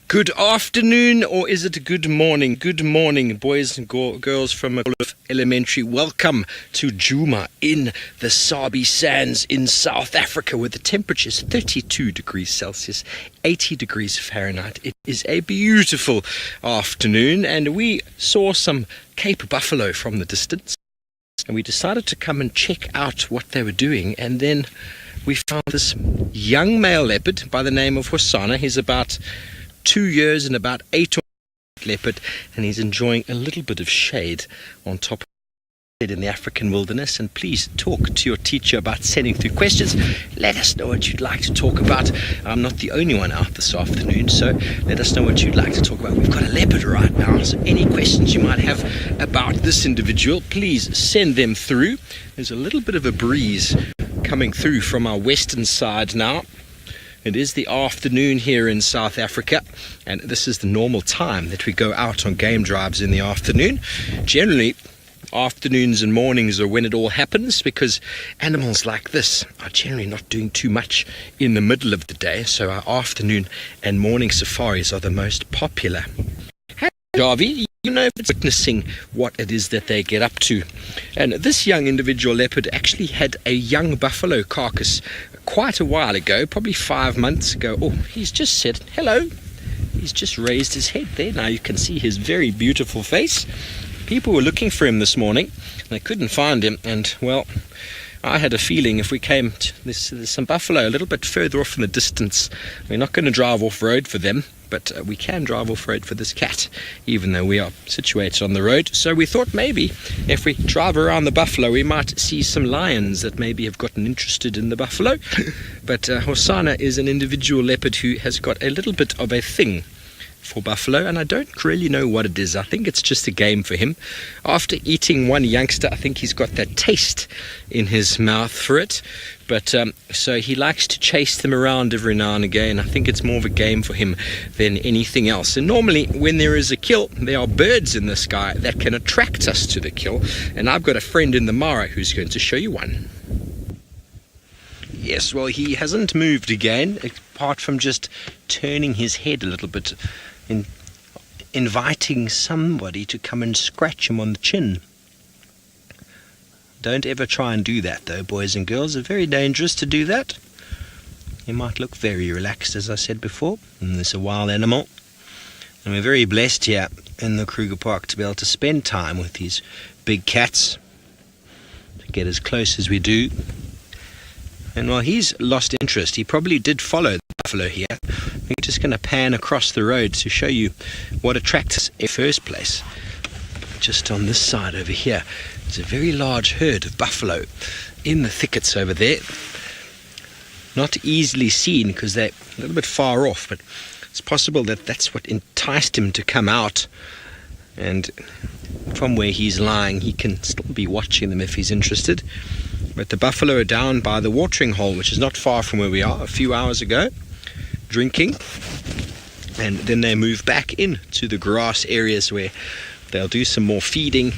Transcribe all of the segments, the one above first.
Good afternoon, or is it good morning? Good morning, boys and girls from Elementary. Welcome to Juma in the Sabi Sands in South Africa, where the temperature is 32 degrees Celsius, 80 degrees Fahrenheit. It is a beautiful afternoon, and we saw some Cape buffalo from the distance, and we decided to come and check out what they were doing. And then we found this young male leopard by the name of Hosana. He's about 2 years and about 8 leopard, and he's enjoying a little bit of shade on top of it in the African wilderness. And please talk to your teacher about sending through questions. Let us know what you'd like to talk about. I'm not the only one out this afternoon, so let us know what you'd like to talk about. We've got a leopard right now, so any questions you might have about this individual, please send them through. There's a little bit of a breeze coming through from our western side now. It is the afternoon here in South Africa, and this is the normal time that we go out on game drives in the afternoon. Generally, afternoons and mornings are when it all happens, because animals like this are generally not doing too much in the middle of the day, so our afternoon and morning safaris are the most popular. Hey, Jarvie, you know, it's witnessing what it is that they get up to. And this young individual leopard actually had a young buffalo carcass quite a while ago, probably 5 months ago. Oh, he's just said hello. He's just raised his head there. Now you can see his very beautiful face. People were looking for him this morning. They couldn't find him, and well, I had a feeling if we came to there's some buffalo a little bit further off in the distance. We're not going to drive off-road for them, but we can drive off-road for this cat, even though we are situated on the road. So we thought maybe if we drive around the buffalo, we might see some lions that maybe have gotten interested in the buffalo. But Hosana is an individual leopard who has got a little bit of a thing for buffalo, and I don't really know what it is. I think it's just a game for him. After eating one youngster, I think he's got that taste in his mouth for it. But so he likes to chase them around every now and again. I think it's more of a game for him than anything else. And normally when there is a kill, there are birds in the sky that can attract us to the kill. And I've got a friend in the Mara who's going to show you one. Yes, well, he hasn't moved again, apart from just turning his head a little bit, inviting somebody to come and scratch him on the chin. Don't ever try and do that, though, boys and girls. It's very dangerous to do that. He might look very relaxed, as I said before, and it's a wild animal. And we're very blessed here in the Kruger Park to be able to spend time with these big cats, to get as close as we do. And while he's lost interest, he probably did follow the buffalo here. We're just going to pan across the road to show you what attracts us in the first place. Just on this side over here, there's a very large herd of buffalo in the thickets over there. Not easily seen because they're a little bit far off, but it's possible that that's what enticed him to come out. And from where he's lying, he can still be watching them if he's interested. But the buffalo are down by the watering hole, which is not far from where we are, a few hours ago, drinking. And then they move back into the grass areas where they'll do some more feeding.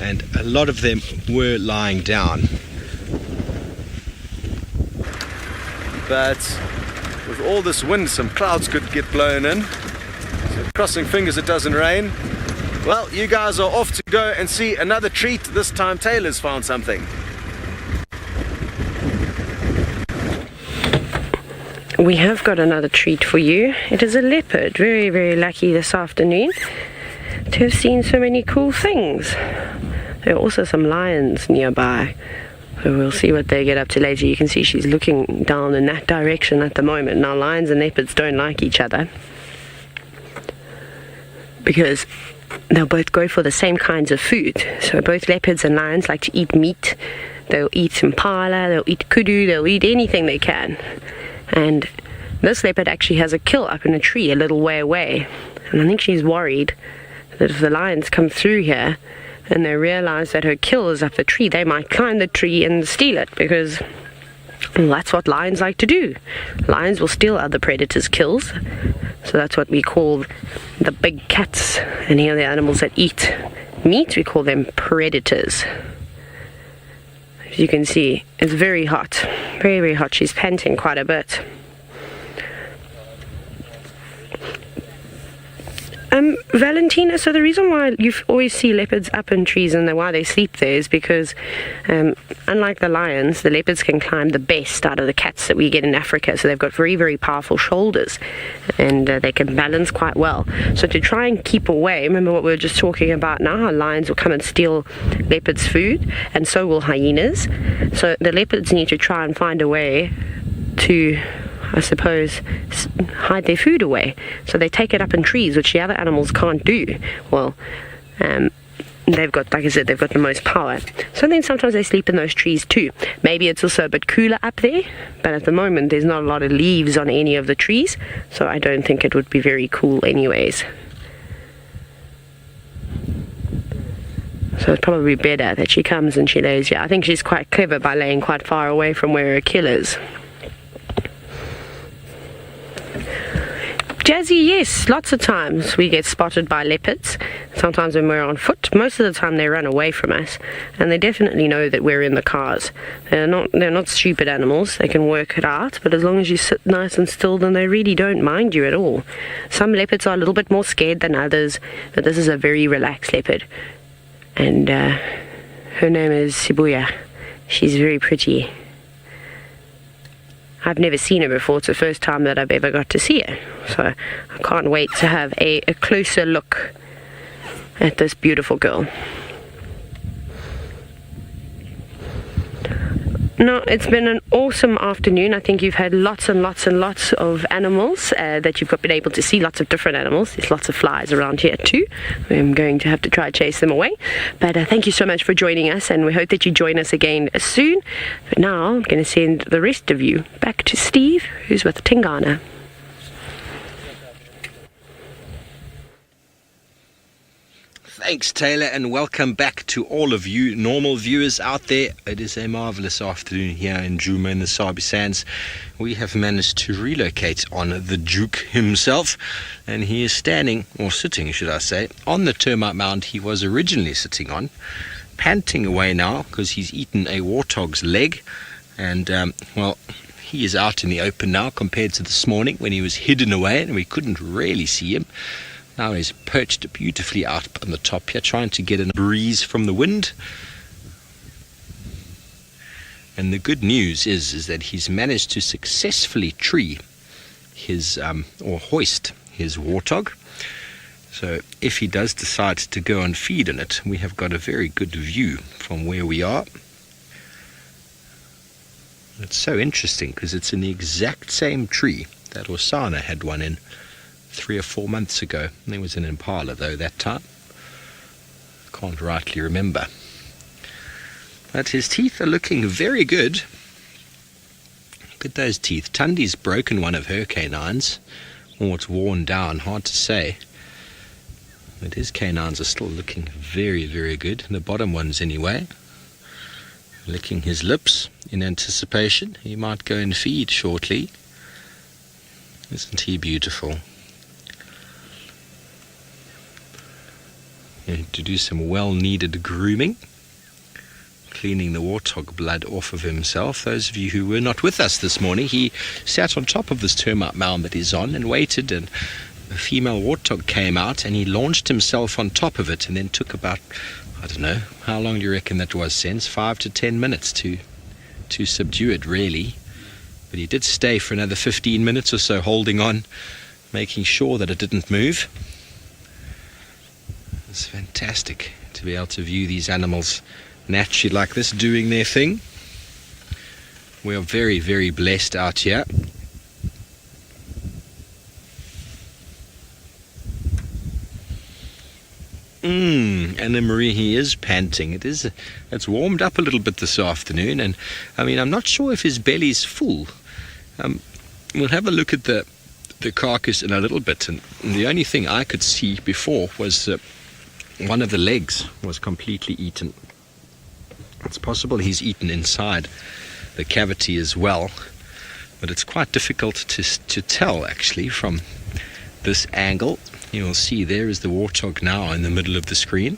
And a lot of them were lying down. But with all this wind, some clouds could get blown in. So crossing fingers it doesn't rain. Well, you guys are off to go and see another treat. This time Taylor's found something. We have got another treat for you. It is a leopard. Very, very lucky this afternoon to have seen so many cool things. There are also some lions nearby, so we'll see what they get up to later. You can see she's looking down in that direction at the moment. Now, lions and leopards don't like each other because they'll both go for the same kinds of food. So both leopards and lions like to eat meat. They'll eat impala, they'll eat kudu, they'll eat anything they can. And this leopard actually has a kill up in a tree a little way away. And I think she's worried that if the lions come through here and they realize that her kill is up the tree, they might climb the tree and steal it, because well, that's what lions like to do. Lions will steal other predators' kills. So that's what we call the big cats. Any of the animals that eat meat, we call them predators. As you can see, it's very hot. Very, very hot. She's panting quite a bit. Valentina, so the reason why you always see leopards up in trees and why they sleep there is because unlike the lions, the leopards can climb the best out of the cats that we get in Africa. So they've got very, very powerful shoulders and they can balance quite well. So to try and keep away, remember what we were just talking about now, how lions will come and steal leopards' food, and so will hyenas. So the leopards need to try and find a way to, I suppose, hide their food away. So they take it up in trees, which the other animals can't do. Well, they've got, like I said, they've got the most power. So then sometimes they sleep in those trees too. Maybe it's also a bit cooler up there, but at the moment there's not a lot of leaves on any of the trees, so I don't think it would be very cool anyways. So it's probably better that she comes and she lays here. I think she's quite clever by laying quite far away from where her kill is. Jazzy, yes, lots of times we get spotted by leopards. Sometimes when we're on foot. Most of the time they run away from us, and they definitely know that we're in the cars. They're not stupid animals. They can work it out, but as long as you sit nice and still, then they really don't mind you at all. Some leopards are a little bit more scared than others, but this is a very relaxed leopard. And her name is Sibuye. She's very pretty. I've never seen her before. It's the first time that I've ever got to see her. So I can't wait to have a closer look at this beautiful girl. No, it's been an awesome afternoon. I think you've had lots and lots and lots of animals that you've been able to see, lots of different animals. There's lots of flies around here too. I'm going to have to try to chase them away. But thank you so much for joining us, and we hope that you join us again soon. But now I'm going to send the rest of you back to Steve, who's with Tingana. Thanks, Taylor, and welcome back to all of you normal viewers out there. It is a marvelous afternoon here in Djuma in the Sabi Sands. We have managed to relocate on the Duke himself, and he is standing, or sitting should I say, on the termite mound he was originally sitting on, panting away now because he's eaten a warthog's leg, and well, he is out in the open now compared to this morning when he was hidden away and we couldn't really see him. Now he's perched beautifully out on the top here, trying to get a breeze from the wind. And the good news is that he's managed to successfully tree his, or hoist his warthog. So if he does decide to go and feed on it, we have got a very good view from where we are. It's so interesting because it's in the exact same tree that Hosana had one in 3 or 4 months ago. There was an impala though that time. Can't rightly remember. But his teeth are looking very good. Look at those teeth. Tundi's broken one of her canines, or it's worn down, hard to say. But his canines are still looking very, very good. The bottom ones anyway. Licking his lips in anticipation. He might go and feed shortly. Isn't he beautiful? To do some well-needed grooming, cleaning the warthog blood off of himself. Those of you who were not with us this morning, he sat on top of this termite mound that he's on and waited, and a female warthog came out and he launched himself on top of it and then took about, I don't know, how long do you reckon that was, Sense? 5 to 10 minutes to subdue it, really. But he did stay for another 15 minutes or so, holding on, making sure that it didn't move. It's fantastic to be able to view these animals naturally like this, doing their thing. We are very, very blessed out here. Anna Marie, he is panting. It's warmed up a little bit this afternoon, and I mean, I'm not sure if his belly's full. We'll have a look at the carcass in a little bit, and the only thing I could see before was one of the legs was completely eaten. It's possible he's eaten inside the cavity as well, but it's quite difficult to tell actually from this angle. You'll see there is the warthog now in the middle of the screen,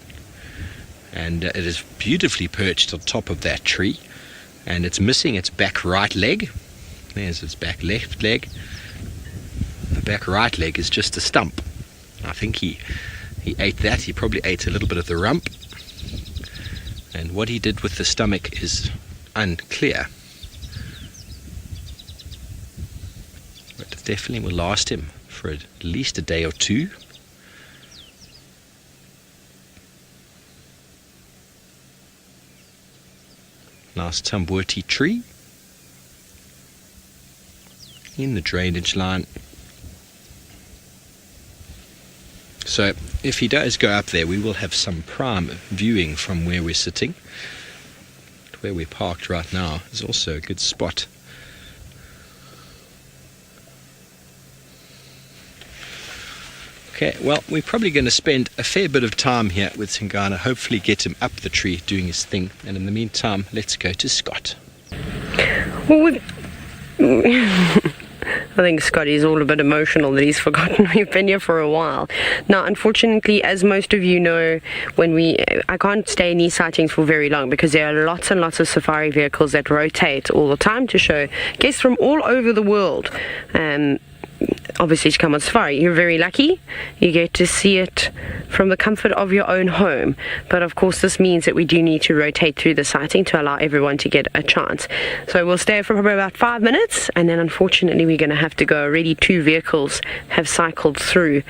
and it is beautifully perched on top of that tree, and it's missing its back right leg. There's its back left leg. The back right leg is just a stump. I think he ate that. He probably ate a little bit of the rump. And what he did with the stomach is unclear. But it definitely will last him for at least a day or two. Nice tamboti tree in the drainage line. So if he does go up there, we will have some prime viewing from where we're sitting. Where we're parked right now is also a good spot. Okay, well, we're probably going to spend a fair bit of time here with Tingana, hopefully get him up the tree doing his thing. And in the meantime, let's go to Scott. Well, I think Scotty's all a bit emotional that he's forgotten we've been here for a while. Now, unfortunately, as most of you know, I can't stay in these sightings for very long because there are lots and lots of safari vehicles that rotate all the time to show guests from all over the world. Obviously, to come on safari, you're very lucky. You get to see it from the comfort of your own home. But of course, this means that we do need to rotate through the sighting to allow everyone to get a chance. So we'll stay for probably about 5 minutes, and then unfortunately, we're going to have to go. Already 2 vehicles have cycled through.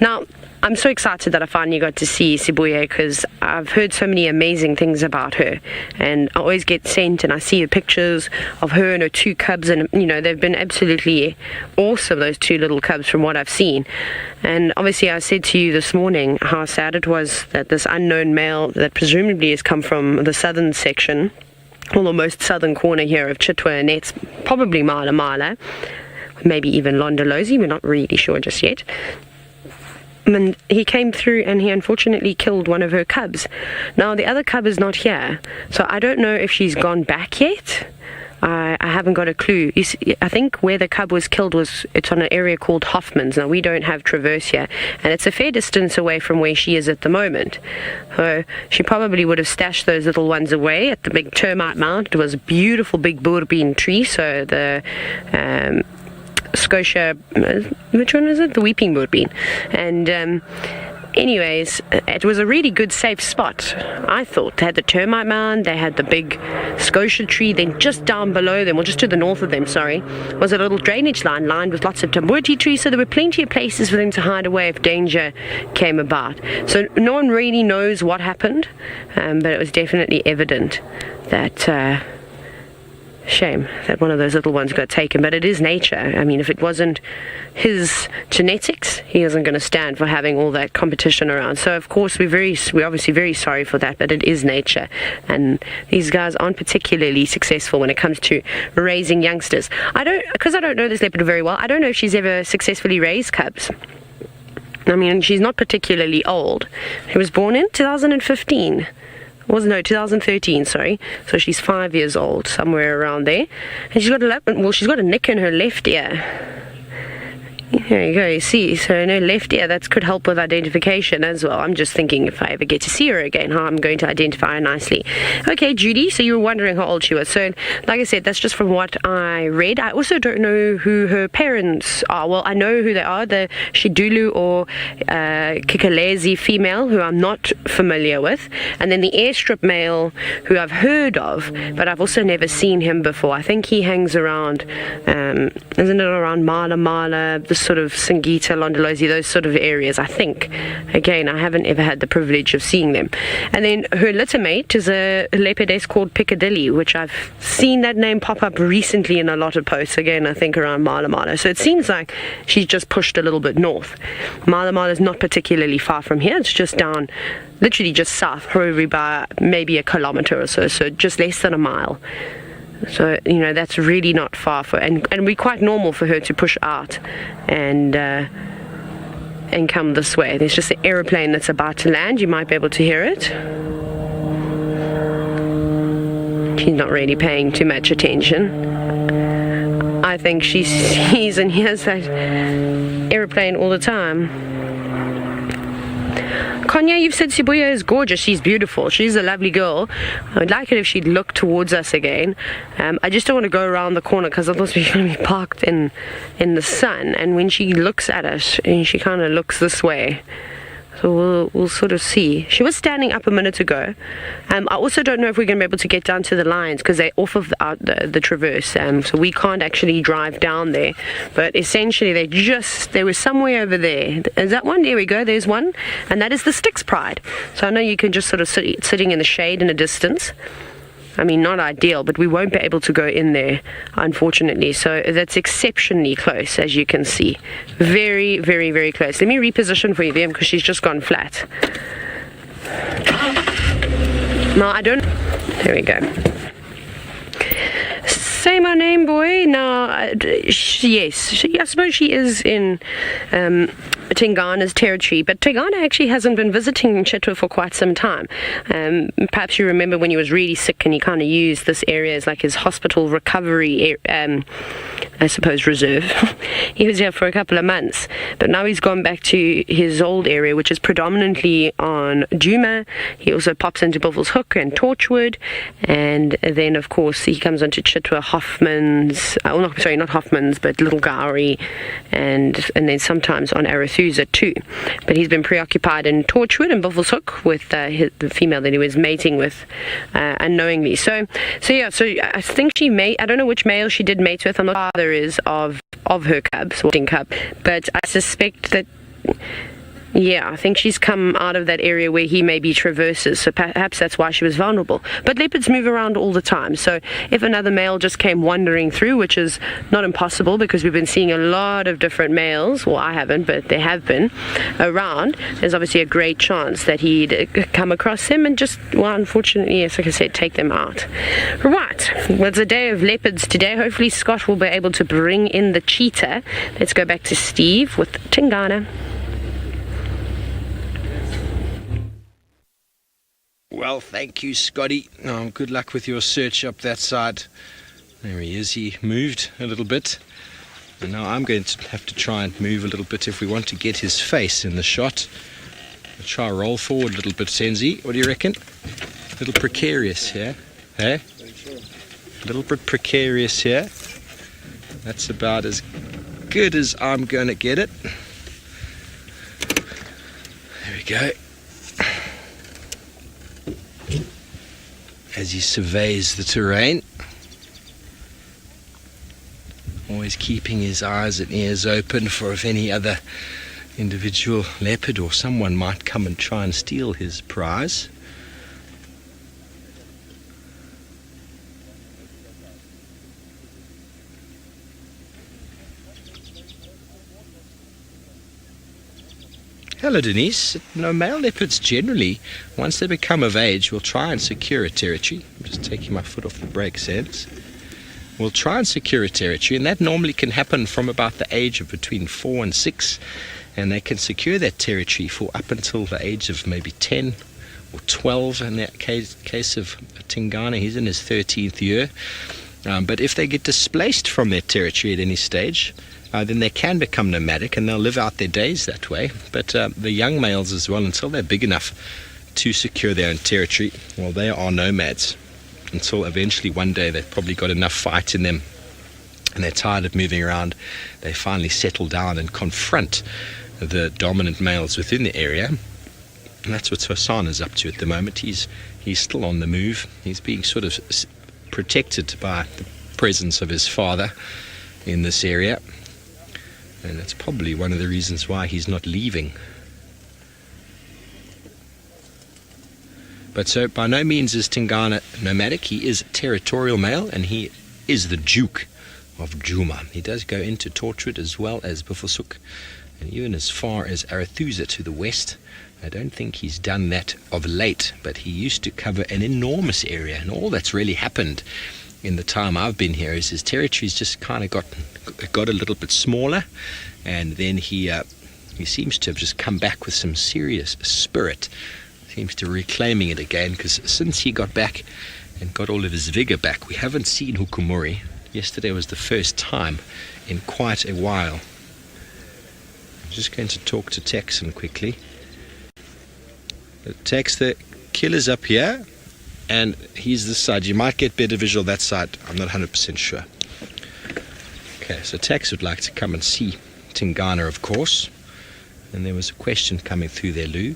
Now, I'm so excited that I finally got to see Sibuye because I've heard so many amazing things about her, and I always get sent and I see the pictures of her and her 2 cubs, and they've been absolutely awesome, those 2 little cubs, from what I've seen. And obviously I said to you this morning how sad it was that this unknown male that presumably has come from the southern section, or the most southern corner here of Chitwa, and it's probably Mala Mala, maybe even Londolozi, we're not really sure just yet. And he came through and he unfortunately killed one of her cubs. Now the other cub is not here, so I don't know if she's gone back yet. I haven't got a clue. I think where the cub was killed it's on an area called Hoffman's. Now we don't have Traverse here, and it's a fair distance away from where she is at the moment. So she probably would have stashed those little ones away at the big termite mound. It was a beautiful big bourbon tree, so the Scotia, which one is it? The Weeping Woodbean. And anyways, it was a really good safe spot, I thought. They had the termite mound, they had the big Scotia tree, then just down below them, or just to the north of them, sorry, was a little drainage line lined with lots of tamboti trees, so there were plenty of places for them to hide away if danger came about. So no one really knows what happened, but it was definitely evident that shame that one of those little ones got taken, but it is nature. I mean, if it wasn't his genetics, he isn't going to stand for having all that competition around. So of course we're obviously very sorry for that, but it is nature, and these guys aren't particularly successful when it comes to raising youngsters. Because I don't know this leopard very well, I don't know if she's ever successfully raised cubs. I mean, she's not particularly old. She was born in 2015. 2013, sorry. So she's 5 years old, somewhere around there. And she's got a nick in her left ear. There you go, you see, so in her left ear, that could help with identification as well. I'm just thinking if I ever get to see her again, how I'm going to identify her nicely. Okay, Judy, so you were wondering how old she was. So, like I said, that's just from what I read. I also don't know who her parents are. Well, I know who they are, the Shidulu or Kikalezi female, who I'm not familiar with. And then the airstrip male, who I've heard of, but I've also never seen him before. I think he hangs around, isn't it around Mala Mala, the sort of Singita, Londolozi, those sort of areas, I think. Again, I haven't ever had the privilege of seeing them. And then her litter mate is a leopardess called Piccadilly, which I've seen that name pop up recently in a lot of posts, again, I think around Mala Mala. So it seems like she's just pushed a little bit north. Mala Mala is not particularly far from here. It's just down, literally just south, probably by maybe a kilometer or so just less than a mile. So, that's really not far and we're quite normal for her to push out and come this way. There's just an aeroplane that's about to land. You might be able to hear it. She's not really paying too much attention. I think she sees and hears that aeroplane all the time. Konya, you've said Sibuye is gorgeous. She's beautiful. She's a lovely girl. I would like it if she'd look towards us again. I just don't want to go around the corner because otherwise we're going to be parked in the sun. And when she looks at us, and she kind of looks this way. So we'll sort of see. She was standing up a minute ago. I also don't know if we're going to be able to get down to the lions because they're off of the traverse. So we can't actually drive down there. But essentially they were somewhere over there. Is that one? There we go. There's one. And that is the Styx Pride. So I know you can just sort of sitting in the shade in a distance. I mean, not ideal, but we won't be able to go in there, unfortunately. So that's exceptionally close, as you can see. Very, very, very close. Let me reposition for you there because she's just gone flat. No, I don't... There we go. Say my name, boy. Now, yes, I suppose she is in Tingana's territory, but Tingana actually hasn't been visiting Chitwa for quite some time. Perhaps you remember when he was really sick and he kind of used this area as like his hospital recovery, I suppose, reserve. He was here for a couple of months, but now he's gone back to his old area, which is predominantly on Djuma. He also pops into Buffelshoek and Torchwood, and then of course he comes onto Chitwa, Hoffman's, not Hoffman's, but Little Gowrie, and then sometimes on Arathusa too. But he's been preoccupied in Torchwood and Buffelshoek with the female that he was mating with unknowingly. So I think I don't know which male she did mate with. I'm not sure the father is of her cubs, cub, but I suspect that. Yeah, I think she's come out of that area where he maybe traverses, so perhaps that's why she was vulnerable. But leopards move around all the time, so if another male just came wandering through, which is not impossible because we've been seeing a lot of different males, well, I haven't, but there have been around, there's obviously a great chance that he'd come across him and just, well, unfortunately, yes, like I said, take them out. Right, well, it's a day of leopards today. Hopefully Scott will be able to bring in the cheetah. Let's go back to Steve with Tingana. Well, thank you, Scotty. Oh, good luck with your search up that side. There he is. He moved a little bit. And now I'm going to have to try and move a little bit if we want to get his face in the shot. I'll try roll forward a little bit, Senzi. What do you reckon? A little precarious here. Hey? A little bit precarious here. That's about as good as I'm going to get it. There we go. As he surveys the terrain, always keeping his eyes and ears open for if any other individual leopard or someone might come and try and steal his prize. Hello, Denise. No, male leopards generally, once they become of age, will try and secure a territory. I'm just taking my foot off the brake, Sands. Will try and secure a territory, and that normally can happen from about the age of between 4 and 6, and they can secure that territory for up until the age of maybe 10 or 12. In that case of Tingana, he's in his 13th year. But if they get displaced from their territory at any stage, then they can become nomadic and they'll live out their days that way. But the young males as well, until they're big enough to secure their own territory, well, they are nomads until eventually one day they've probably got enough fight in them and they're tired of moving around. They finally settle down and confront the dominant males within the area. And that's what Hosana's up to at the moment. He's still on the move. He's being sort of protected by the presence of his father in this area. And that's probably one of the reasons why he's not leaving. But so by no means is Tingana nomadic. He is a territorial male and he is the Duke of Djuma. He does go into Torchwood as well as Buffelshoek and even as far as Arathusa to the west. I don't think he's done that of late, but he used to cover an enormous area, and all that's really happened in the time I've been here is his territory's just kind of got a little bit smaller, and then he seems to have just come back with some serious spirit. Seems to reclaiming it again, because since he got back and got all of his vigor back, we haven't seen Hukumuri. Yesterday was the first time in quite a while. I'm just going to talk to Texan quickly. It takes the killers up here, and he's this side. You might get better visual that side. I'm not 100% sure. Okay, so Tex would like to come and see Tingana, of course. And there was a question coming through there, Lou.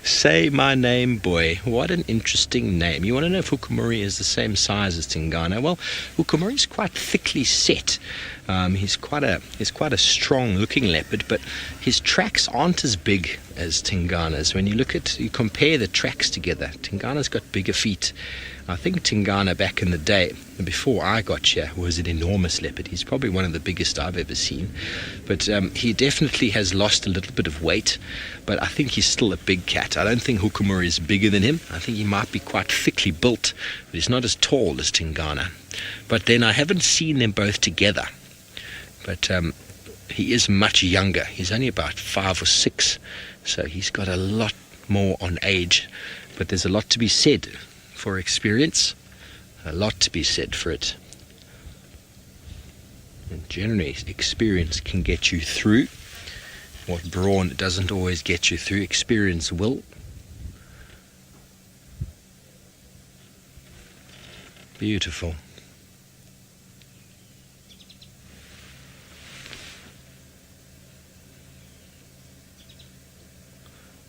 Say my name, boy. What an interesting name. You want to know if Hukumuri is the same size as Tingana? Well, Hukumuri is quite thickly set. He's quite a strong-looking leopard, but his tracks aren't as big as Tingana's. When you compare the tracks together, Tingana's got bigger feet. I think Tingana back in the day, before I got here, was an enormous leopard. He's probably one of the biggest I've ever seen. But he definitely has lost a little bit of weight, but I think he's still a big cat. I don't think Hukumuri is bigger than him. I think he might be quite thickly built, but he's not as tall as Tingana. But then I haven't seen them both together. But he is much younger. He's only about 5 or 6, so he's got a lot more on age. But there's a lot to be said for experience, a lot to be said for it. And generally, experience can get you through what brawn doesn't always get you through. Experience will. Beautiful.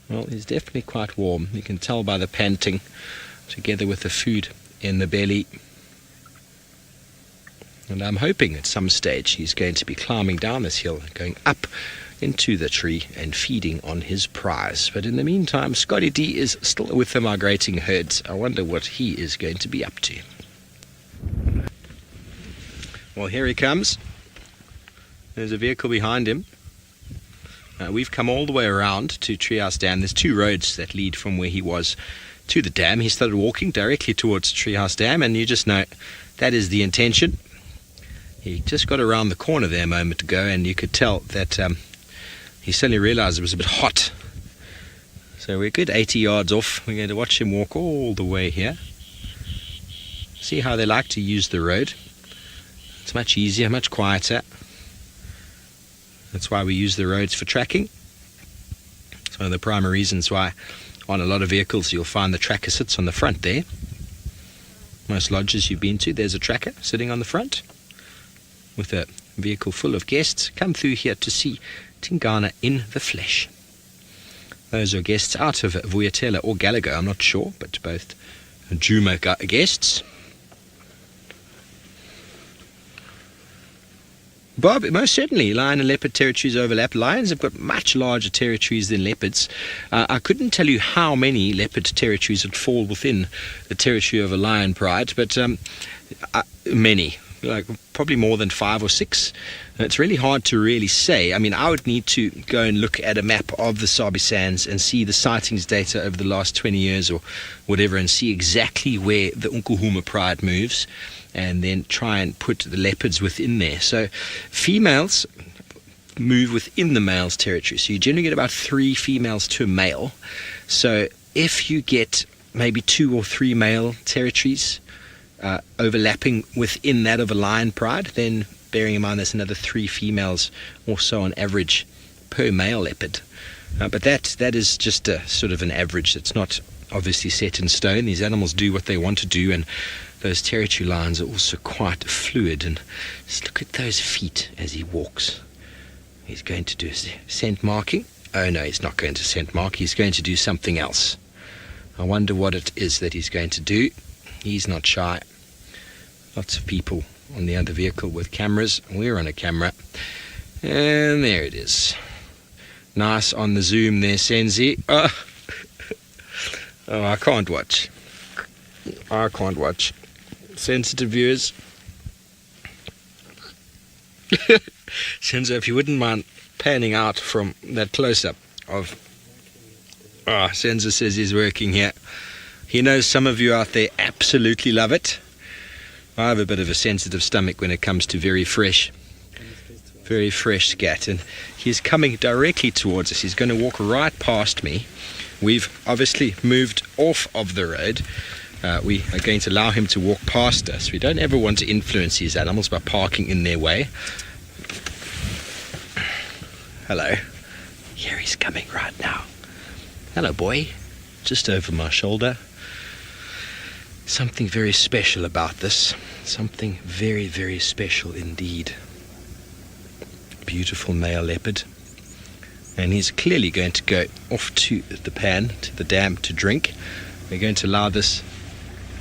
Well, he's definitely quite warm. You can tell by the panting, together with the food in the belly. And I'm hoping at some stage he's going to be climbing down this hill, going up into the tree and feeding on his prize. But in the meantime, Scotty D is still with the migrating herds. I wonder what he is going to be up to. Well, here he comes. There's a vehicle behind him. We've come all the way around to Treehouse Dam. There's 2 roads that lead from where he was to the dam. He started walking directly towards Treehouse Dam, and you just know that is the intention. He just got around the corner there a moment ago, and you could tell that he suddenly realized it was a bit hot. So we're a good 80 yards off. We're going to watch him walk all the way here. See how they like to use the road. It's much easier, much quieter. That's why we use the roads for tracking. It's one of the primary reasons why on a lot of vehicles you'll find the tracker sits on the front there. Most lodges you've been to, there's a tracker sitting on the front with a vehicle full of guests come through here to see Tingana in the flesh. Those are guests out of Vuyatela or Gallagher, I'm not sure, but both Djuma guests. Bob, most certainly, lion and leopard territories overlap. Lions have got much larger territories than leopards. I couldn't tell you how many leopard territories would fall within the territory of a lion pride, but many, like probably more than 5 or 6. It's really hard to really say. I mean, I would need to go and look at a map of the Sabi Sands and see the sightings data over the last 20 years or whatever and see exactly where the Nkuhuma pride moves, and then try and put the leopards within there. So females move within the male's territory. So you generally get about 3 females to a male. So if you get maybe 2 or 3 male territories overlapping within that of a lion pride, then bearing in mind there's another 3 females or so on average per male leopard. But that is just a sort of an average. It's not obviously set in stone. These animals do what they want to do, and those territory lines are also quite fluid. And just look at those feet as he walks. He's going to do scent marking. Oh no, he's not going to scent mark. He's going to do something else. I wonder what it is that he's going to do. He's not shy. Lots of people on the other vehicle with cameras. We're on a camera. And there it is. Nice on the zoom there, Senzi. Oh, I can't watch. I can't watch. Sensitive viewers. Senzo, if you wouldn't mind panning out from that close-up of... Senzo says he's working here. He knows some of you out there absolutely love it. I have a bit of a sensitive stomach when it comes to very fresh scat, and he's coming directly towards us. He's going to walk right past me. We've obviously moved off of the road. we are going to allow him to walk past us. We don't ever want to influence these animals by parking in their way. Hello. Here he's coming right now. Hello, boy. Just over my shoulder. Something very special about this. Something very, very special indeed. Beautiful male leopard. And he's clearly going to go off to the pan, to the dam, to drink. We're going to allow this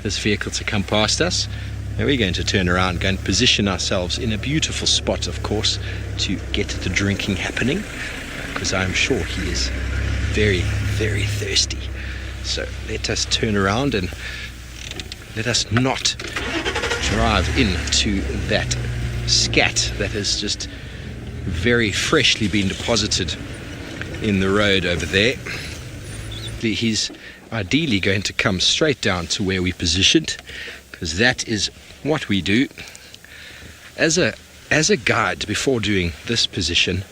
vehicle to come past us. And we're going to turn around, go and position ourselves in a beautiful spot, of course, to get the drinking happening. Because I'm sure he is very, very thirsty. So let us turn around and let us not drive into that scat that has just very freshly been deposited in the road over there. He's ideally going to come straight down to where we positioned, because that is what we do. As a guide, before doing this position,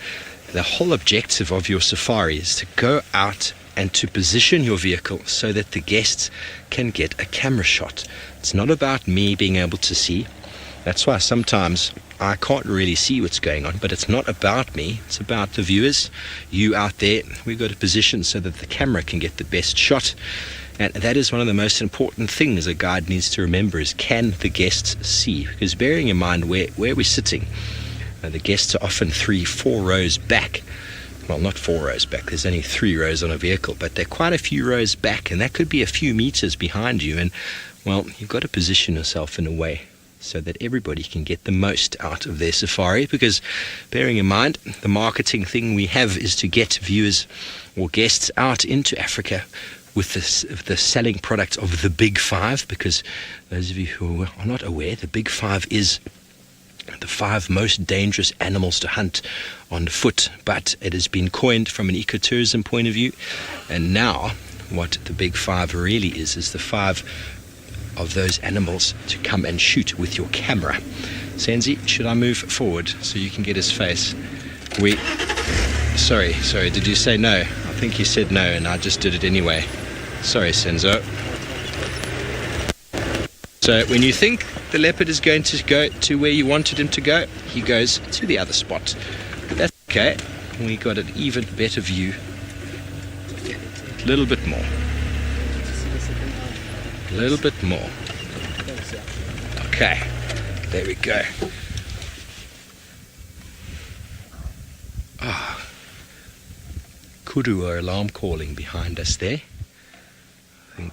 the whole objective of your safari is to go out and to position your vehicle so that the guests can get a camera shot. It's not about me being able to see. That's why sometimes I can't really see what's going on, but it's not about me, it's about the viewers, you out there. We've got to position so that the camera can get the best shot. And that is one of the most important things a guide needs to remember, is can the guests see? Because bearing in mind where we're sitting, the guests are often 3-4 rows back. Well, not 4 rows back, there's only 3 rows on a vehicle, but they're quite a few rows back, and that could be a few meters behind you. And well, you've got to position yourself in a way so that everybody can get the most out of their safari, because bearing in mind, the marketing thing we have is to get viewers or guests out into Africa with the selling product of the Big Five. Because those of you who are not aware, the Big Five is the 5 most dangerous animals to hunt on foot, but it has been coined from an ecotourism point of view, and now what the Big Five really is the 5 of those animals to come and shoot with your camera. Senzi, should I move forward so you can get his face? Sorry, did you say no? I think you said no and I just did it anyway. Sorry, Senzo. So when you think the leopard is going to go to where you wanted him to go, he goes to the other spot. But that's okay. We got an even better view. A little bit more. A little bit more. Okay, there we go. Kudu are alarm calling behind us there. I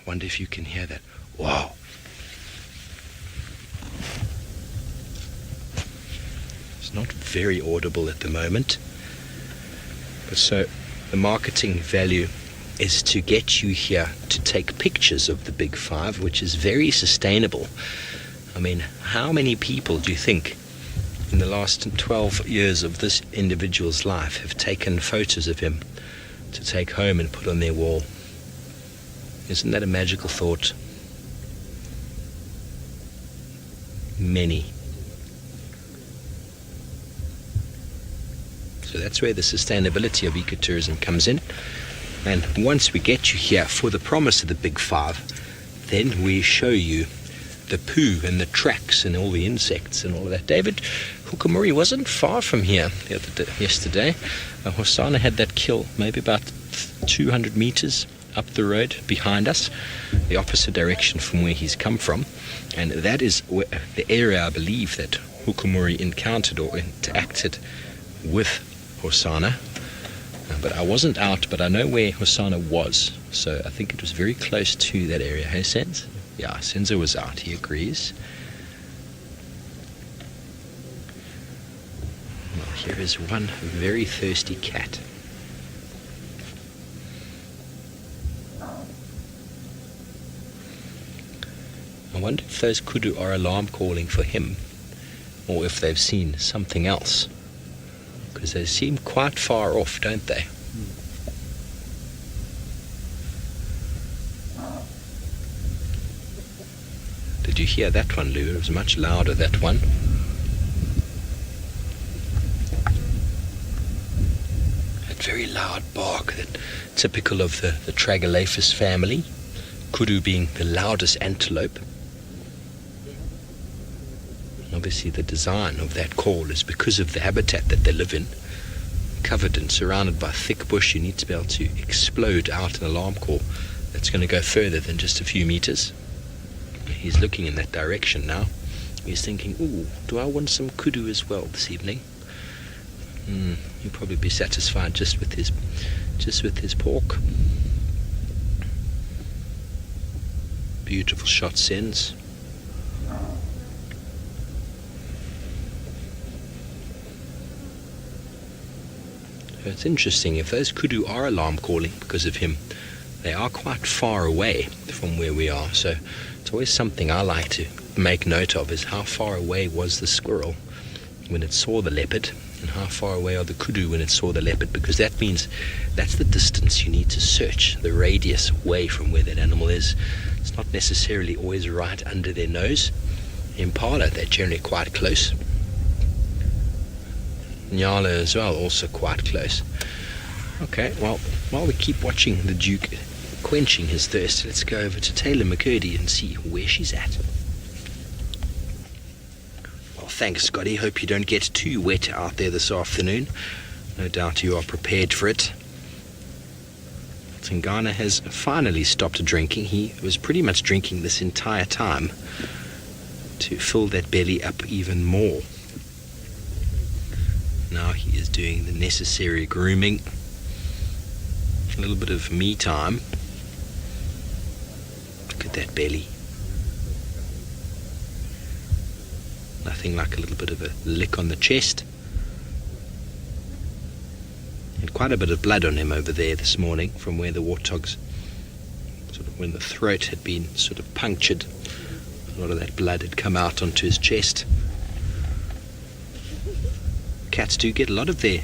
wonder if you can hear that. Wow. It's not very audible at the moment. But so the marketing value is to get you here to take pictures of the Big Five, which is very sustainable. I mean, how many people do you think in the last 12 years of this individual's life have taken photos of him to take home and put on their wall? Isn't that a magical thought? Many. So that's where the sustainability of ecotourism comes in. And once we get you here for the promise of the Big Five, then we show you the poo and the tracks and all the insects and all of that. David, Hukamuri wasn't far from here yesterday. Hosana had that kill maybe about 200 meters up the road behind us, the opposite direction from where he's come from. And that is the area, I believe, that Hukamuri encountered or interacted with Hosana. But I wasn't out, but I know where Hosana was, so I think it was very close to that area. Hey, Senz? Yeah, Senzo was out, he agrees. Well, here is one very thirsty cat. I wonder if those kudu are alarm calling for him, or if they've seen something else. Because they seem quite far off, don't they? Did you hear that one, Lou? It was much louder, that one. That very loud bark, that typical of the Tragelaphus family. Kudu being the loudest antelope. Obviously the design of that call is because of the habitat that they live in. Covered and surrounded by thick bush, you need to be able to explode out an alarm call that's going to go further than just a few meters. He's looking in that direction now. He's thinking, ooh, do I want some kudu as well this evening? He'll probably be satisfied just with his pork. Beautiful shot sends. So it's interesting, if those kudu are alarm calling because of him, they are quite far away from where we are. So it's always something I like to make note of, is how far away was the squirrel when it saw the leopard, and how far away are the kudu when it saw the leopard, because that means that's the distance you need to search, the radius away from where that animal is. It's not necessarily always right under their nose. Impala, they're generally quite close. Nyala as well, also quite close. Okay, well, while we keep watching the Duke quenching his thirst, let's go over to Taylor McCurdy and see where she's at. Well, thanks, Scotty. Hope you don't get too wet out there this afternoon. No doubt you are prepared for it. Tingana has finally stopped drinking. He was pretty much drinking this entire time to fill that belly up even more. Now he is doing the necessary grooming. A little bit of me time. Look at that belly. Nothing like a little bit of a lick on the chest. Had quite a bit of blood on him over there this morning from where the warthogs, sort of when the throat had been sort of punctured. A lot of that blood had come out onto his chest. Cats do get a lot of their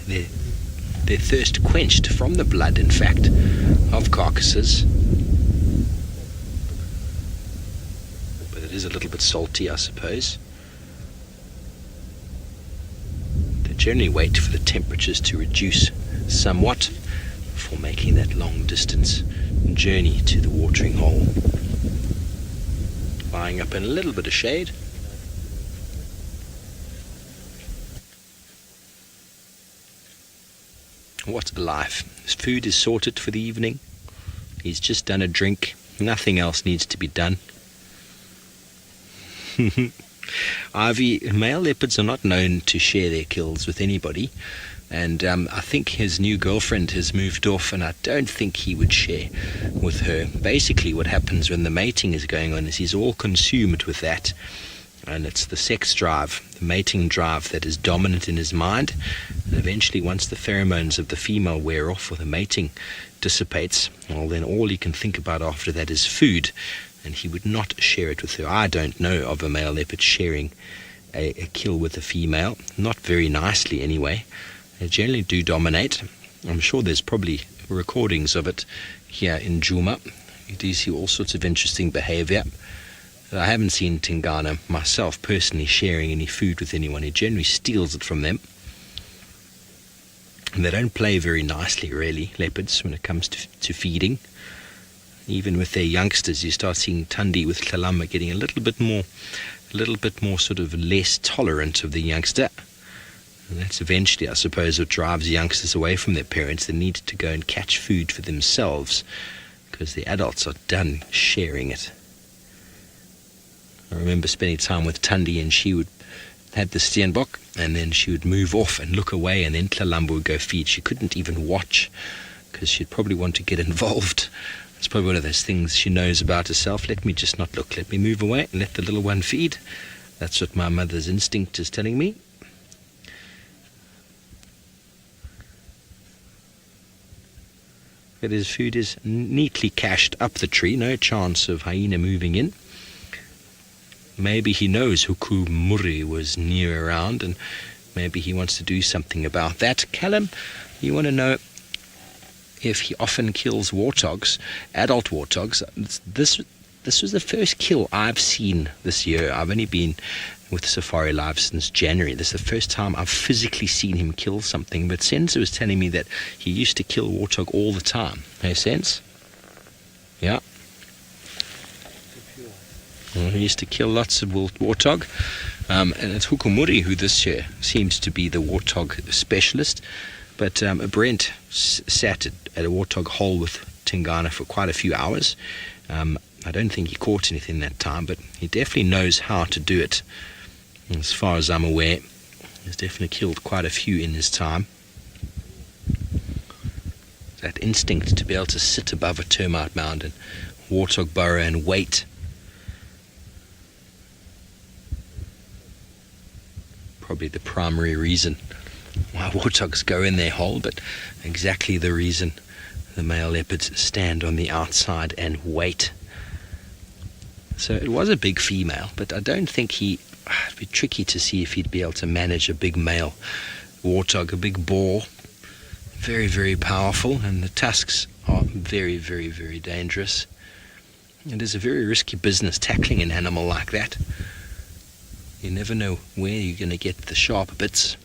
thirst quenched from the blood, in fact, of carcasses. But it is a little bit salty, I suppose. They generally wait for the temperatures to reduce somewhat before making that long distance journey to the watering hole. Lying up in a little bit of shade. What a life. His food is sorted for the evening. He's just done a drink. Nothing else needs to be done. Ivy, male leopards are not known to share their kills with anybody. And I think his new girlfriend has moved off, and I don't think he would share with her. Basically what happens when the mating is going on is he's all consumed with that. And it's the sex drive, the mating drive, that is dominant in his mind. And eventually, once the pheromones of the female wear off or the mating dissipates, well, then all he can think about after that is food. And he would not share it with her. I don't know of a male leopard sharing a kill with a female. Not very nicely, anyway. They generally do dominate. I'm sure there's probably recordings of it here in Djuma. You do see all sorts of interesting behavior. I haven't seen Tingana myself personally sharing any food with anyone. He generally steals it from them. And they don't play very nicely, really, leopards, when it comes to feeding. Even with their youngsters, you start seeing Tundi with Tlalamba getting a little bit more sort of less tolerant of the youngster. And that's eventually, I suppose, what drives youngsters away from their parents. They need to go and catch food for themselves because the adults are done sharing it. I remember spending time with Tundi, and she would have the steenbok, and then she would move off and look away, and then Tlalamba would go feed. She couldn't even watch because she'd probably want to get involved. It's probably one of those things she knows about herself. Let me just not look. Let me move away and let the little one feed. That's what my mother's instinct is telling me. But his food is neatly cached up the tree. No chance of hyena moving in. Maybe he knows Hukumuri was near around, and maybe he wants to do something about that. Callum, you want to know if he often kills warthogs, adult warthogs. This was the first kill I've seen this year. I've only been with Safari Live since January. This is the first time I've physically seen him kill something. But Sense was telling me that he used to kill warthog all the time. Hey, Sense? Yeah. used to kill lots of warthog. And it's Hukumuri who this year seems to be the warthog specialist. But Brent sat at a warthog hole with Tingana for quite a few hours. I don't think he caught anything that time, but he definitely knows how to do it. As far as I'm aware, he's definitely killed quite a few in his time. That instinct to be able to sit above a termite mound and warthog burrow and wait. Probably the primary reason why warthogs go in their hole, but exactly the reason the male leopards stand on the outside and wait. So it was a big female, but I don't think it'd be tricky to see if he'd be able to manage a big male warthog, a big boar. Very, very powerful, and the tusks are very, very, very dangerous. It is a very risky business tackling an animal like that. You never know where you're going to get the sharp bits,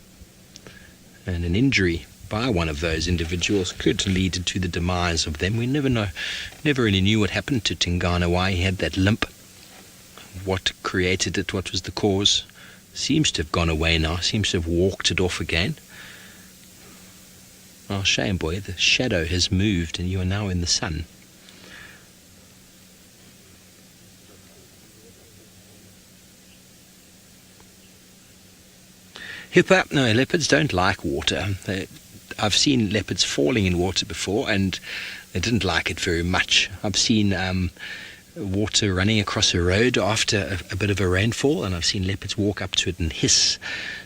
and an injury by one of those individuals could lead to the demise of them. We never know. Never really knew what happened to Tingana, why he had that limp, what created it, what was the cause. Seems to have gone away now, seems to have walked it off again. Oh, shame, boy, the shadow has moved and you are now in the sun. No, leopards don't like water. I've seen leopards falling in water before, and they didn't like it very much. I've seen water running across a road after a bit of a rainfall, and I've seen leopards walk up to it and hiss.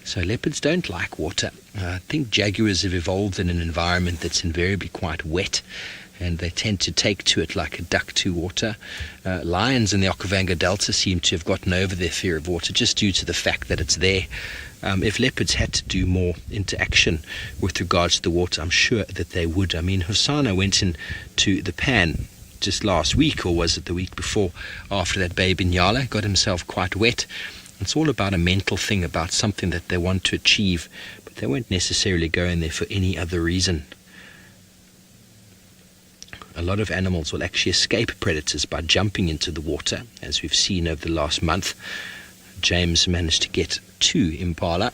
So leopards don't like water. I think jaguars have evolved in an environment that's invariably quite wet, and they tend to take to it like a duck to water. Lions in the Okavango Delta seem to have gotten over their fear of water just due to the fact that it's there. If leopards had to do more interaction with regards to the water, I'm sure that they would. I mean, Hosana went into the pan just last week, or was it the week before, after that babe in Yala, got himself quite wet. It's all about a mental thing, about something that they want to achieve, but they won't necessarily go in there for any other reason. A lot of animals will actually escape predators by jumping into the water, as we've seen over the last month. James managed to get 2 impala,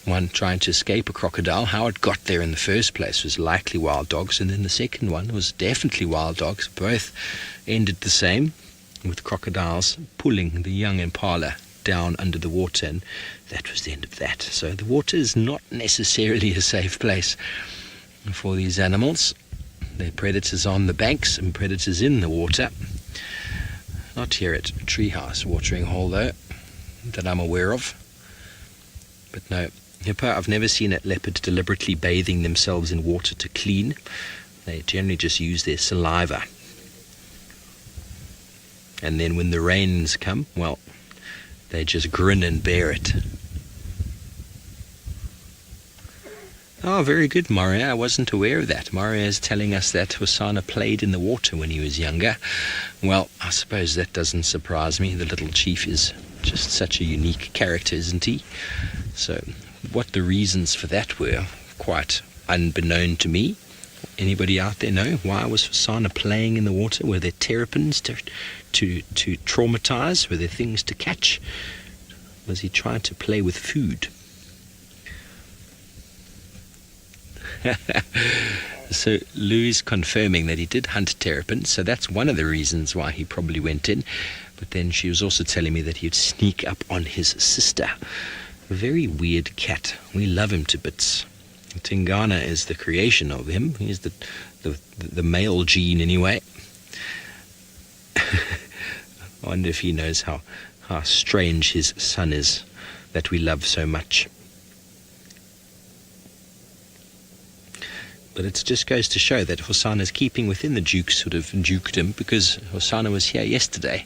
one trying to escape a crocodile. How it got there in the first place was likely wild dogs, and then the second one was definitely wild dogs. Both ended the same, with crocodiles pulling the young impala down under the water, and that was the end of that. So the water is not necessarily a safe place for these animals. There are predators on the banks and predators in the water. Not here at Treehouse Watering Hole, though, that I'm aware of. But no, hippo, I've never seen a leopard deliberately bathing themselves in water to clean. They generally just use their saliva. And then when the rains come, well, they just grin and bear it. Oh, very good, Maria. I wasn't aware of that. Maria is telling us that Hosana played in the water when he was younger. Well, I suppose that doesn't surprise me. The little chief is just such a unique character, isn't he? So what the reasons for that were, quite unbeknown to me. Anybody out there know why was Hosana playing in the water? Were there terrapins to traumatize? Were there things to catch? Was he trying to play with food? So Lou's confirming that he did hunt terrapins, so that's one of the reasons why he probably went in. But then she was also telling me that he'd sneak up on his sister. A very weird cat. We love him to bits. Tingana is the creation of him. He's the male gene anyway. I wonder if he knows how strange his son is that we love so much. But it just goes to show that Hosana is keeping within the Duke's sort of dukedom, because Hosana was here yesterday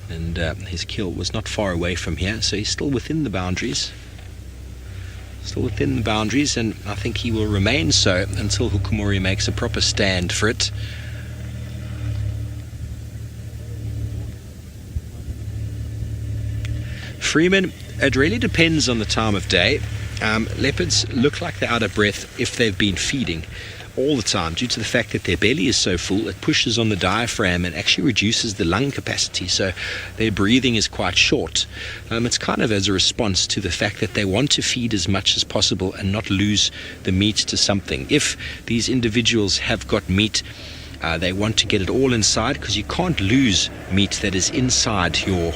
and his kill was not far away from here, so he's still within the boundaries. And I think he will remain so until Hukumuri makes a proper stand for it. Freeman, it really depends on the time of day. Leopards look like they're out of breath if they've been feeding all the time due to the fact that their belly is so full. It pushes on the diaphragm and actually reduces the lung capacity, so their breathing is quite short. It's kind of as a response to the fact that they want to feed as much as possible and not lose the meat to something. If these individuals have got meat, they want to get it all inside, because you can't lose meat that is inside your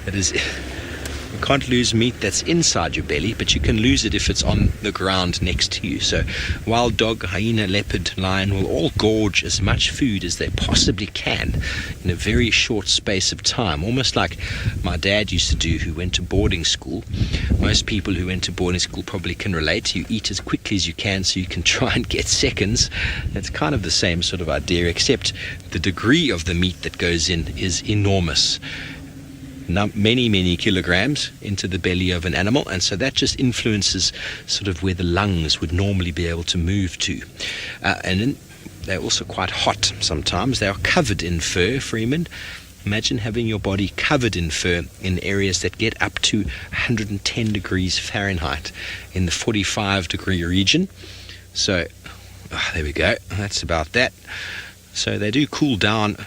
you can't lose meat that's inside your belly, but you can lose it if it's on the ground next to you. So wild dog, hyena, leopard, lion will all gorge as much food as they possibly can in a very short space of time, almost like my dad used to do, who went to boarding school. Most people who went to boarding school probably can relate. You eat as quickly as you can so you can try and get seconds. It's kind of the same sort of idea, except the degree of the meat that goes in is enormous. Many kilograms into the belly of an animal, and so that just influences sort of where the lungs would normally be able to move to. And then they're also quite hot sometimes. They are covered in fur, Freeman. Imagine having your body covered in fur in areas that get up to 110 degrees Fahrenheit in the 45-degree region. So there we go, that's about that. So they do cool down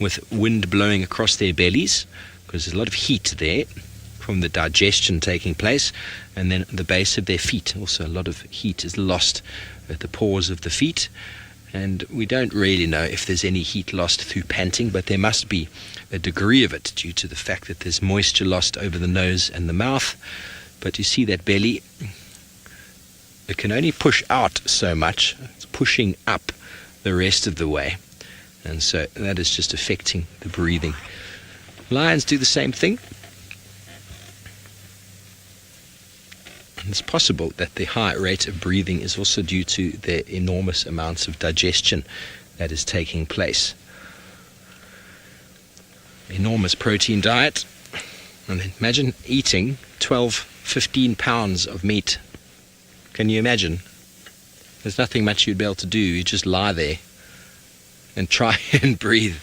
with wind blowing across their bellies, because there's a lot of heat there from the digestion taking place, and then at the base of their feet also a lot of heat is lost at the pores of the feet. And we don't really know if there's any heat lost through panting, but there must be a degree of it due to the fact that there's moisture lost over the nose and the mouth. But you see that belly, it can only push out so much. It's pushing up the rest of the way, and so that is just affecting the breathing. Lions do the same thing. And it's possible that the high rate of breathing is also due to the enormous amounts of digestion that is taking place. Enormous protein diet. And imagine eating 15 pounds of meat. Can you imagine? There's nothing much you'd be able to do. You just lie there and try and breathe.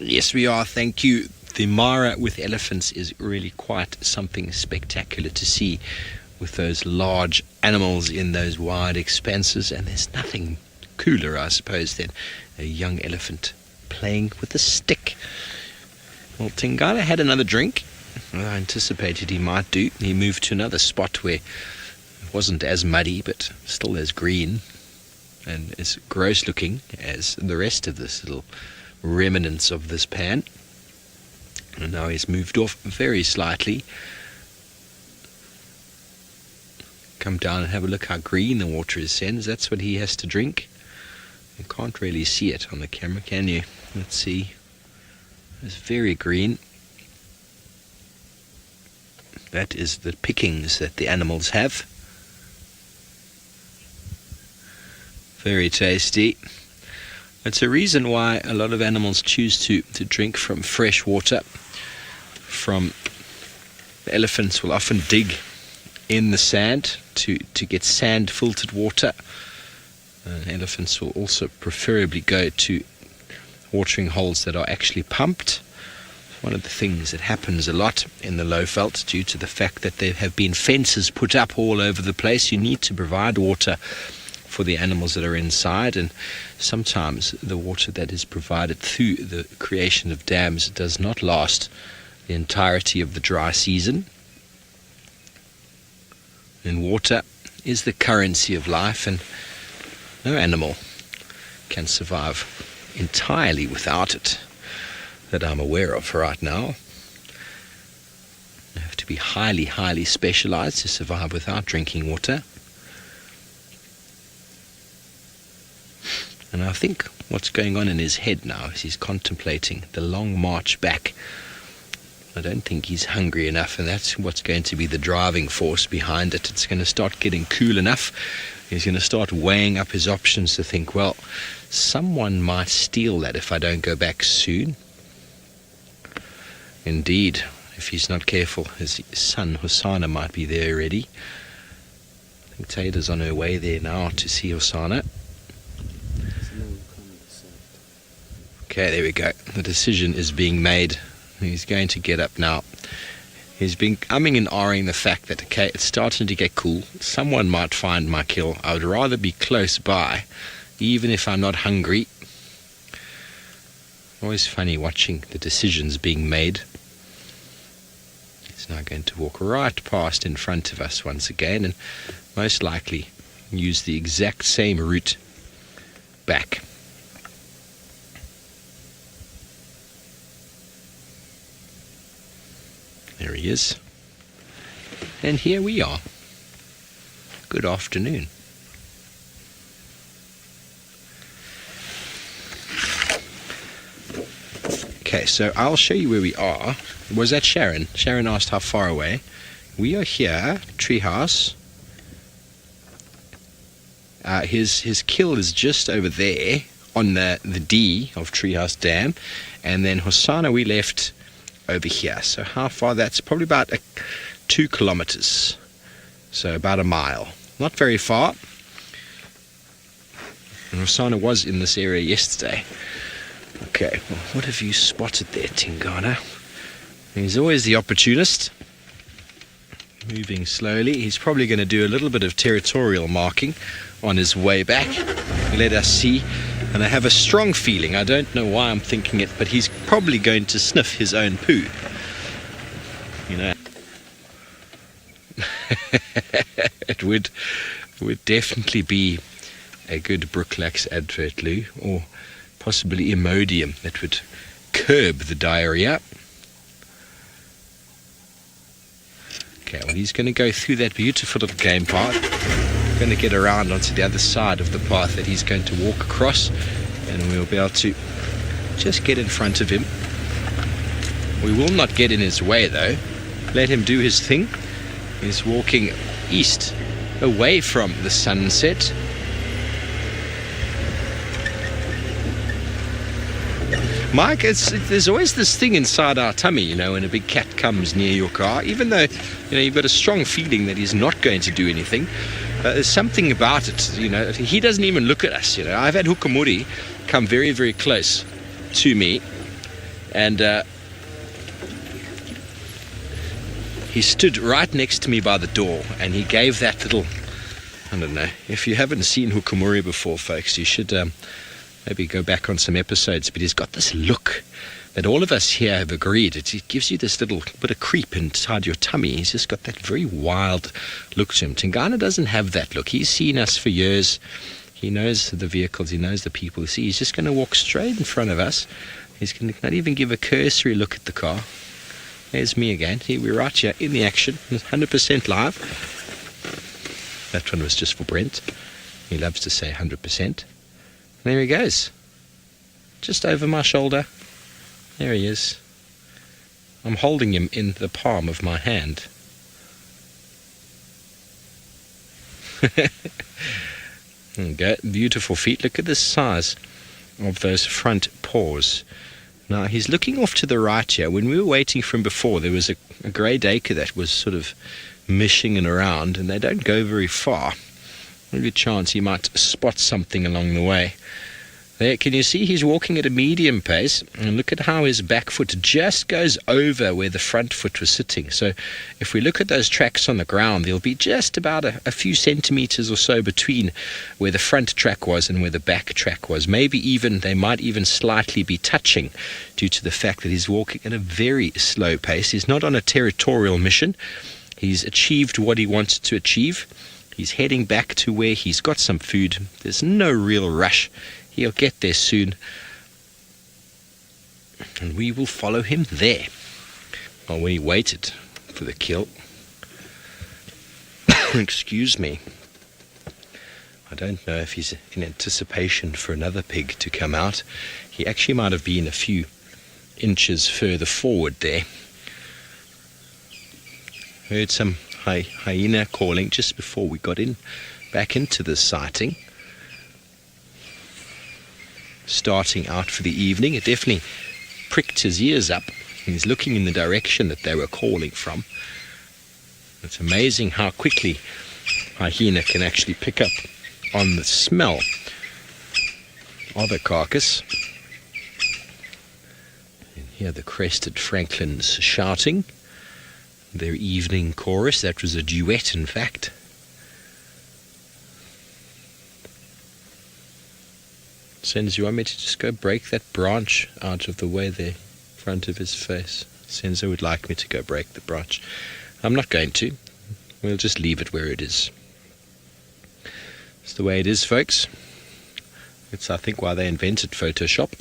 Yes, we are. Thank you. The Mara with elephants is really quite something spectacular to see, with those large animals in those wide expanses. And there's nothing cooler, I suppose, than a young elephant playing with a stick. Well, Tingana had another drink. I anticipated he might do. He moved to another spot where it wasn't as muddy, but still as green and as gross looking as the rest of this little remnants of this pan. And now he's moved off very slightly. Come down and have a look how green the water is, Sens. That's what he has to drink. You can't really see it on the camera, can you? Let's see. It's very green. That is the pickings that the animals have. Very tasty. It's a reason why a lot of animals choose to drink from fresh water. Elephants will often dig in the sand to get sand filtered water. Elephants will also preferably go to watering holes that are actually pumped. One of the things that happens a lot in the Lowveld, due to the fact that there have been fences put up all over the place, you need to provide water for the animals that are inside, and sometimes the water that is provided through the creation of dams does not last the entirety of the dry season. And water is the currency of life, and no animal can survive entirely without it that I'm aware of right now. You have to be highly specialized to survive without drinking water. And I think what's going on in his head now is he's contemplating the long march back. I don't think he's hungry enough, and that's what's going to be the driving force behind it. It's going to start getting cool enough. He's going to start weighing up his options to think, well, someone might steal that if I don't go back soon. Indeed, if he's not careful, his son Hosana might be there already. I think Tada's on her way there now to see Hosana. Okay, there we go. The decision is being made. He's going to get up now. He's been umming and ahhing the fact that, okay, it's starting to get cool. Someone might find my kill. I would rather be close by, even if I'm not hungry. Always funny watching the decisions being made. He's now going to walk right past in front of us once again, and most likely use the exact same route back. There he is. And here we are. Good afternoon. Okay, so I'll show you where we are. Was that Sharon? Sharon asked how far away. We are here, treehouse. His kill is just over there on the D of Treehouse Dam, and then Hosana we left over here. So how far? That's probably about 2 kilometers, so about a mile. Not very far. And Hosana was in this area yesterday. Okay, well, what have you spotted there, Tingana? He's always the opportunist. Moving slowly. He's probably going to do a little bit of territorial marking on his way back. Let us see. And I have a strong feeling, I don't know why I'm thinking it, but he's probably going to sniff his own poo. You know. It would definitely be a good Brooklax advert, Lou, or possibly Imodium that would curb the diarrhea. Okay, well, he's going to go through that beautiful little game path. Going to get around onto the other side of the path that he's going to walk across, and we'll be able to just get in front of him. We will not get in his way though. Let him do his thing. He's walking east, away from the sunset. Mike, there's always this thing inside our tummy, you know, when a big cat comes near your car, even though, you know, you've got a strong feeling that he's not going to do anything. There's something about it, you know. He doesn't even look at us, you know. I've had Hukamuri come very, very close to me, and he stood right next to me by the door, and he gave that little, I don't know, if you haven't seen Hukamuri before, folks, you should maybe go back on some episodes, but he's got this look that all of us here have agreed. It gives you this little bit of creep inside your tummy. He's just got that very wild look to him. Tingana doesn't have that look. He's seen us for years. He knows the vehicles. He knows the people. See, he's just going to walk straight in front of us. He's going to not even give a cursory look at the car. There's me again. Here we're right here in the action. 100% live. That one was just for Brent. He loves to say 100%. There he goes. Just over my shoulder. There he is. I'm holding him in the palm of my hand. There you go. Beautiful feet. Look at the size of those front paws. Now he's looking off to the right here. When we were waiting for him before, there was a grey duiker that was sort of mishing around, and they don't go very far. Maybe a chance he might spot something along the way. There, can you see he's walking at a medium pace, and look at how his back foot just goes over where the front foot was sitting. So if we look at those tracks on the ground, there'll be just about a few centimeters or so between where the front track was and where the back track was. Maybe even they might even slightly be touching due to the fact that he's walking at a very slow pace. He's not on a territorial mission. He's achieved what he wants to achieve. He's heading back to where he's got some food. There's no real rush. He'll get there soon, and we will follow him there. Well, when he waited for the kill, excuse me, I don't know if he's in anticipation for another pig to come out. He actually might have been a few inches further forward there. Heard some hyena calling just before we got back into the sighting. Starting out for the evening, it definitely pricked his ears up. He's looking in the direction that they were calling from. It's amazing how quickly hyena can actually pick up on the smell of a carcass. And here the crested francolins shouting. their evening chorus. That was a duet, in fact. Senzo, you want me to just go break that branch out of the way there, in front of his face? Senzo would like me to go break the branch. I'm not going to. We'll just leave it where it is. It's the way it is, folks. It's, I think, why they invented Photoshop.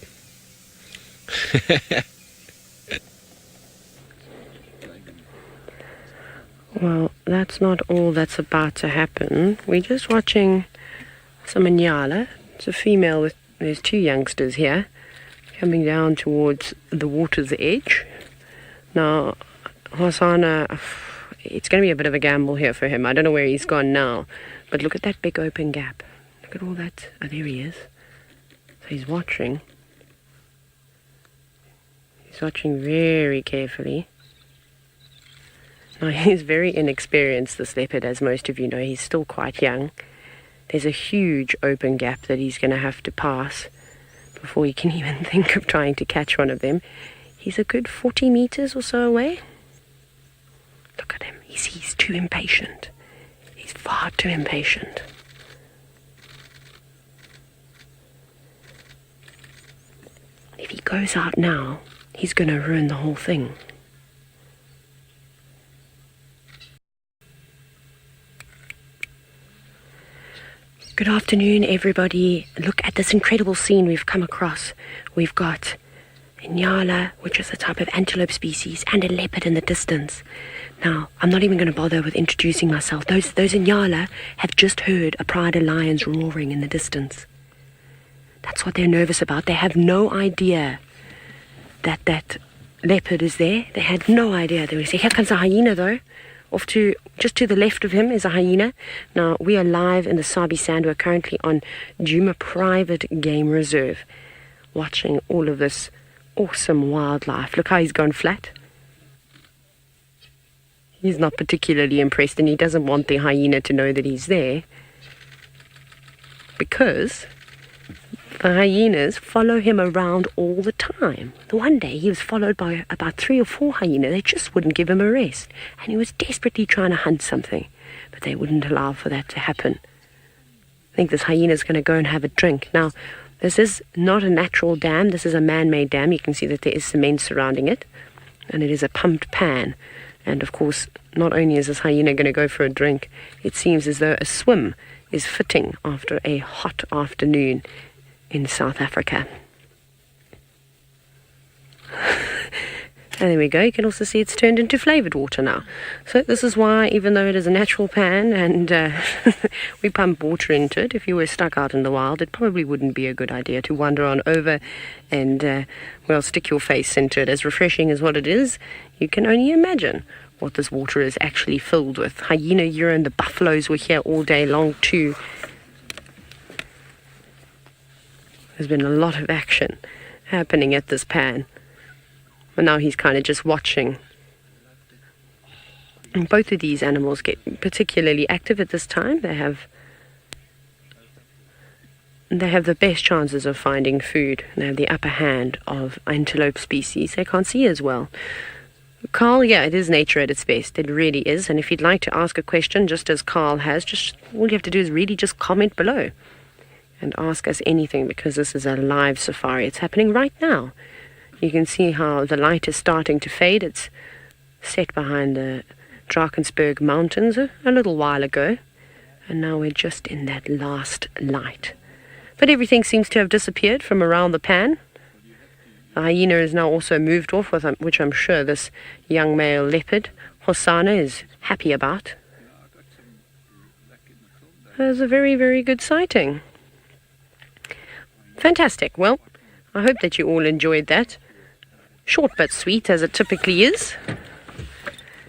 Well, that's not all that's about to happen. We're just watching some Inyala. It's a female with, there's two youngsters here, coming down towards the water's edge. Now, Hosana, it's going to be a bit of a gamble here for him. I don't know where he's gone now, but look at that big open gap. Look at all that. Oh, there he is. So he's watching. He's watching very carefully. Now, he's very inexperienced, this leopard, as most of you know. He's still quite young. There's a huge open gap that he's going to have to pass before he can even think of trying to catch one of them. He's a good 40 meters or so away. Look at him. He's too impatient. He's far too impatient. If he goes out now, he's going to ruin the whole thing. Good afternoon, everybody. Look at this incredible scene we've come across. We've got Inyala, which is a type of antelope species, and a leopard in the distance. Now, I'm not even going to bother with introducing myself. Those Inyala have just heard a pride of lions roaring in the distance. That's what they're nervous about. They have no idea that that leopard is there. They had no idea. They say, here comes a hyena, though. Just to the left of him is a hyena. Now, we are live in the Sabi Sand. We're currently on Djuma Private Game Reserve, watching all of this awesome wildlife. Look how he's gone flat. He's not particularly impressed, and he doesn't want the hyena to know that he's there, because the hyenas follow him around all the time. The one day he was followed by about 3 or 4 hyenas. They just wouldn't give him a rest, and he was desperately trying to hunt something, but they wouldn't allow for that to happen. I think this hyena's going to go and have a drink. Now, this is not a natural dam. This is a man-made dam. You can see that there is cement surrounding it, and it is a pumped pan. And of course, not only is this hyena going to go for a drink, it seems as though a swim is fitting after a hot afternoon in South Africa. And there we go. You can also see it's turned into flavoured water now. So this is why, even though it is a natural pan and we pump water into it, if you were stuck out in the wild, it probably wouldn't be a good idea to wander on over and, well, stick your face into it. As refreshing as what it is, you can only imagine what this water is actually filled with. Hyena urine, the buffaloes were here all day long too. There's been a lot of action happening at this pan. And now he's kind of just watching. And both of these animals get particularly active at this time. They have the best chances of finding food. They have the upper hand of antelope species. They can't see as well. Carl, yeah, it is nature at its best. It really is. And if you'd like to ask a question, just as Carl has, just all you have to do is really just comment below and ask us anything, because this is a live safari. It's happening right now. You can see how the light is starting to fade. It's set behind the Drakensberg Mountains a little while ago, and now we're just in that last light. But everything seems to have disappeared from around the pan. The hyena is now also moved off, which I'm sure this young male leopard, Hosana, is happy about. That's a very, very good sighting. Fantastic. Well, I hope that you all enjoyed that. Short but sweet, as it typically is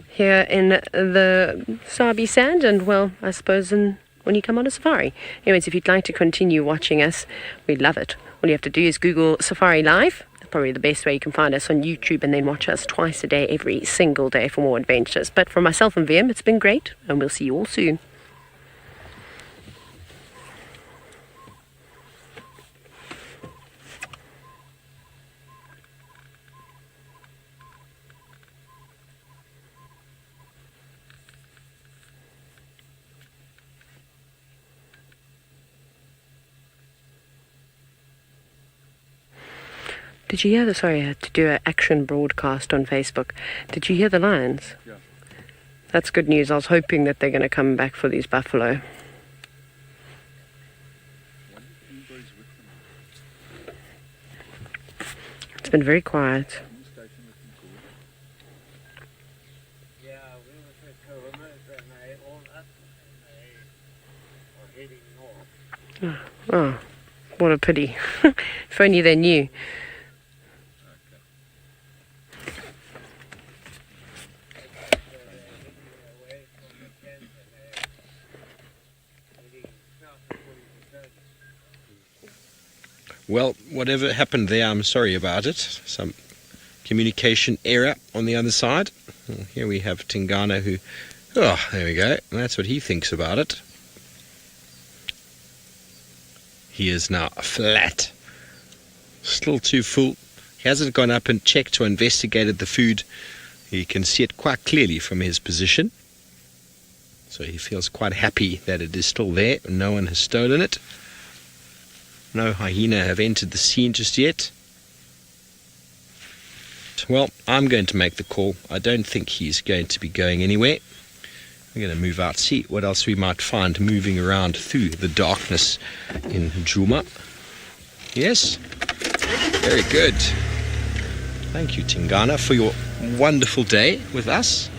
here in the Sabi Sand, and, well, I suppose when you come on a safari. Anyways, if you'd like to continue watching us, we'd love it. All you have to do is Google Safari Live. That's probably the best way you can find us on YouTube, and then watch us twice a day, every single day, for more adventures. But for myself and VM, it's been great, and we'll see you all soon. Did you hear the, sorry, I had to do an action broadcast on Facebook. Did you hear the lions? Yeah. That's good news. I was hoping that they're going to come back for these buffalo. It's been very quiet. Yeah, we were at Coronas and they all up and they are heading north. Oh, what a pity. If only they knew. Away from the tent and they're heading south according to Tony. Well, whatever happened there, I'm sorry about it. Some communication error on the other side. Well, here we have Tingana who, oh, there we go. That's what he thinks about it. He is now flat. Still too full. He hasn't gone up and checked or investigated the food. He can see it quite clearly from his position. So he feels quite happy that it is still there. No one has stolen it. No hyena have entered the scene just yet. Well, I'm going to make the call. I don't think he's going to be going anywhere. We're going to move out, see what else we might find moving around through the darkness in Djuma. Yes? Very good. Thank you, Tingana, for your wonderful day with us.